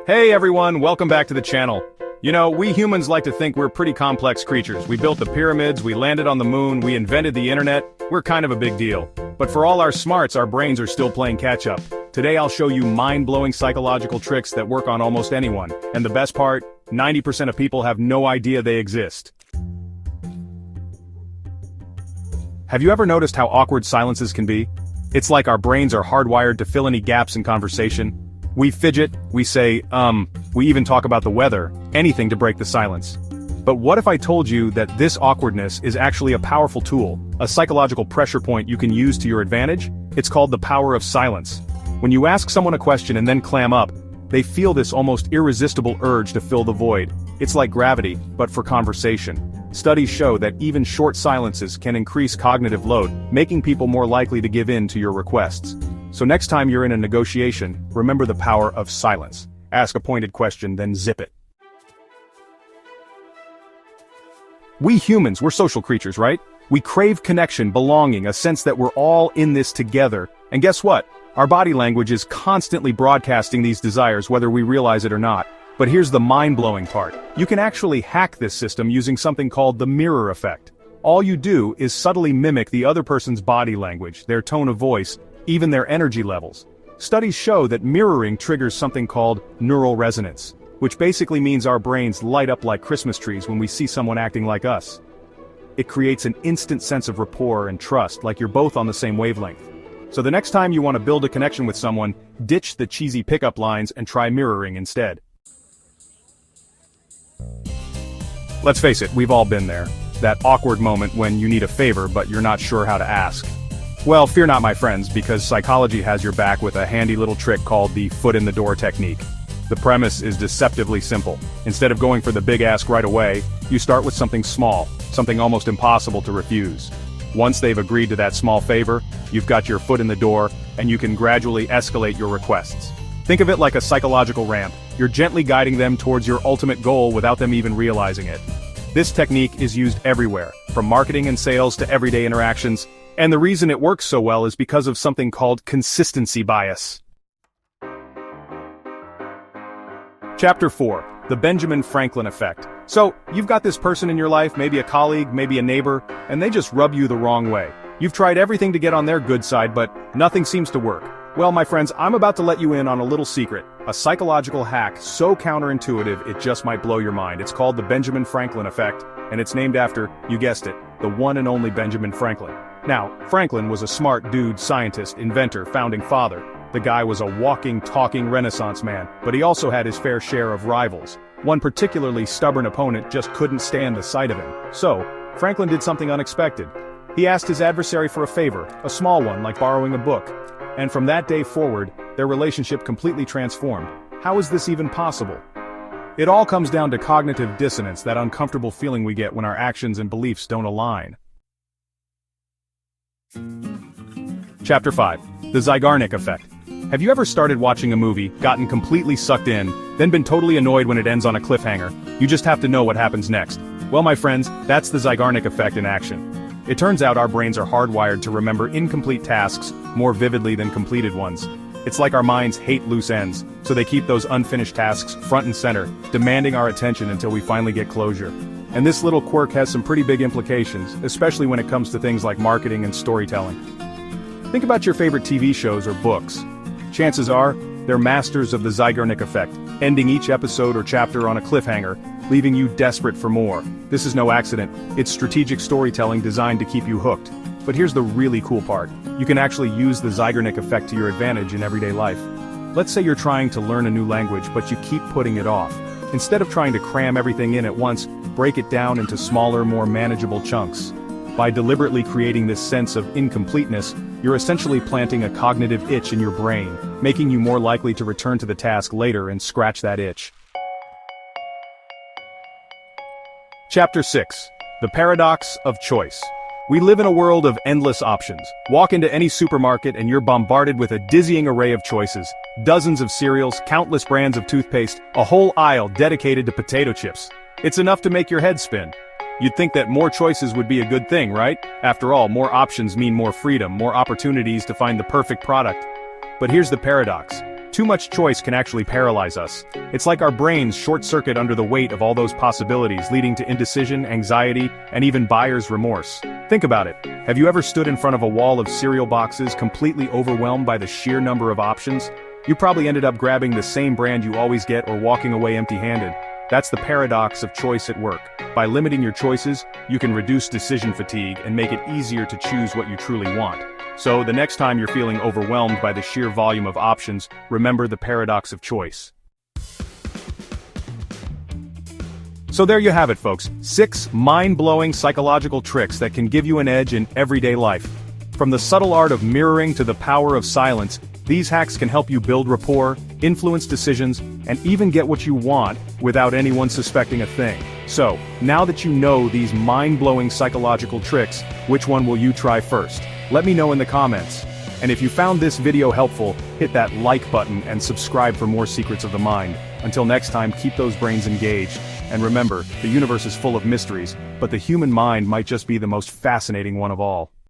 Hey everyone, welcome back to the channel. You know, we humans like to think we're pretty complex creatures. We built the pyramids, we landed on the moon, we invented the internet. We're kind of a big deal. But for all our smarts, our brains are still playing catch-up. Today I'll show you mind-blowing psychological tricks that work on almost anyone. And the best part, 90% of people have no idea they exist. Have you ever noticed how awkward silences can be? It's like our brains are hardwired to fill any gaps in conversation. We fidget, we say, we even talk about the weather, anything to break the silence. But what if I told you that this awkwardness is actually a powerful tool, a psychological pressure point you can use to your advantage? It's called the power of silence. When you ask someone a question and then clam up, they feel this almost irresistible urge to fill the void. It's like gravity, but for conversation. Studies show that even short silences can increase cognitive load, making people more likely to give in to your requests. So next time you're in a negotiation, remember the power of silence. Ask a pointed question, then zip it. We humans, we're social creatures, right? We crave connection, belonging, a sense that we're all in this together. And guess what? Our body language is constantly broadcasting these desires whether we realize it or not. But here's the mind-blowing part. You can actually hack this system using something called the mirror effect. All you do is subtly mimic the other person's body language, their tone of voice, even their energy levels. Studies show that mirroring triggers something called neural resonance, which basically means our brains light up like Christmas trees when we see someone acting like us. It creates an instant sense of rapport and trust, like you're both on the same wavelength. So the next time you want to build a connection with someone, ditch the cheesy pickup lines and try mirroring instead. Let's face it, we've all been there. That awkward moment when you need a favor but you're not sure how to ask. Well, fear not, my friends, because psychology has your back with a handy little trick called the foot-in-the-door technique. The premise is deceptively simple. Instead of going for the big ask right away, you start with something small, something almost impossible to refuse. Once they've agreed to that small favor, you've got your foot in the door, and you can gradually escalate your requests. Think of it like a psychological ramp. You're gently guiding them towards your ultimate goal without them even realizing it. This technique is used everywhere, from marketing and sales to everyday interactions. And the reason it works so well is because of something called consistency bias. Chapter 4. The Benjamin Franklin Effect. So, you've got this person in your life, maybe a colleague, maybe a neighbor, and they just rub you the wrong way. You've tried everything to get on their good side, but nothing seems to work. Well, my friends, I'm about to let you in on a little secret. A psychological hack so counterintuitive it just might blow your mind. It's called the Benjamin Franklin Effect, and it's named after, you guessed it, the one and only Benjamin Franklin. Now, Franklin was a smart dude, scientist, inventor, founding father. The guy was a walking, talking Renaissance man, but he also had his fair share of rivals. One particularly stubborn opponent just couldn't stand the sight of him. So, Franklin did something unexpected. He asked his adversary for a favor, a small one like borrowing a book. And from that day forward, their relationship completely transformed. How is this even possible? It all comes down to cognitive dissonance, that uncomfortable feeling we get when our actions and beliefs don't align. Chapter 5. The Zeigarnik Effect. Have you ever started watching a movie, gotten completely sucked in, then been totally annoyed when it ends on a cliffhanger? You just have to know what happens next. Well, my friends, that's the Zeigarnik Effect in action. It turns out our brains are hardwired to remember incomplete tasks more vividly than completed ones. It's like our minds hate loose ends, so they keep those unfinished tasks front and center, demanding our attention until we finally get closure. And this little quirk has some pretty big implications, especially when it comes to things like marketing and storytelling. Think about your favorite TV shows or books. Chances are, they're masters of the Zeigarnik Effect, ending each episode or chapter on a cliffhanger, leaving you desperate for more. This is no accident. It's strategic storytelling designed to keep you hooked. But here's the really cool part. You can actually use the Zeigarnik Effect to your advantage in everyday life. Let's say you're trying to learn a new language, but you keep putting it off. Instead of trying to cram everything in at once, break it down into smaller, more manageable chunks. By deliberately creating this sense of incompleteness, you're essentially planting a cognitive itch in your brain, making you more likely to return to the task later and scratch that itch. Chapter 6. The Paradox of Choice. We live in a world of endless options. Walk into any supermarket and you're bombarded with a dizzying array of choices. Dozens of cereals, countless brands of toothpaste, a whole aisle dedicated to potato chips. It's enough to make your head spin. You'd think that more choices would be a good thing, right? After all, more options mean more freedom, more opportunities to find the perfect product. But here's the paradox. Too much choice can actually paralyze us. It's like our brains short-circuit under the weight of all those possibilities, leading to indecision, anxiety, and even buyer's remorse. Think about it. Have you ever stood in front of a wall of cereal boxes, completely overwhelmed by the sheer number of options? You probably ended up grabbing the same brand you always get or walking away empty-handed. That's the paradox of choice at work. By limiting your choices, you can reduce decision fatigue and make it easier to choose what you truly want. So, the next time you're feeling overwhelmed by the sheer volume of options, remember the paradox of choice. So there you have it, folks. 6 mind-blowing psychological tricks that can give you an edge in everyday life. From the subtle art of mirroring to the power of silence, these hacks can help you build rapport, influence decisions, and even get what you want without anyone suspecting a thing. So, now that you know these mind-blowing psychological tricks, which one will you try first? Let me know in the comments. And if you found this video helpful, hit that like button and subscribe for more secrets of the mind. Until next time, keep those brains engaged. And remember, the universe is full of mysteries, but the human mind might just be the most fascinating one of all.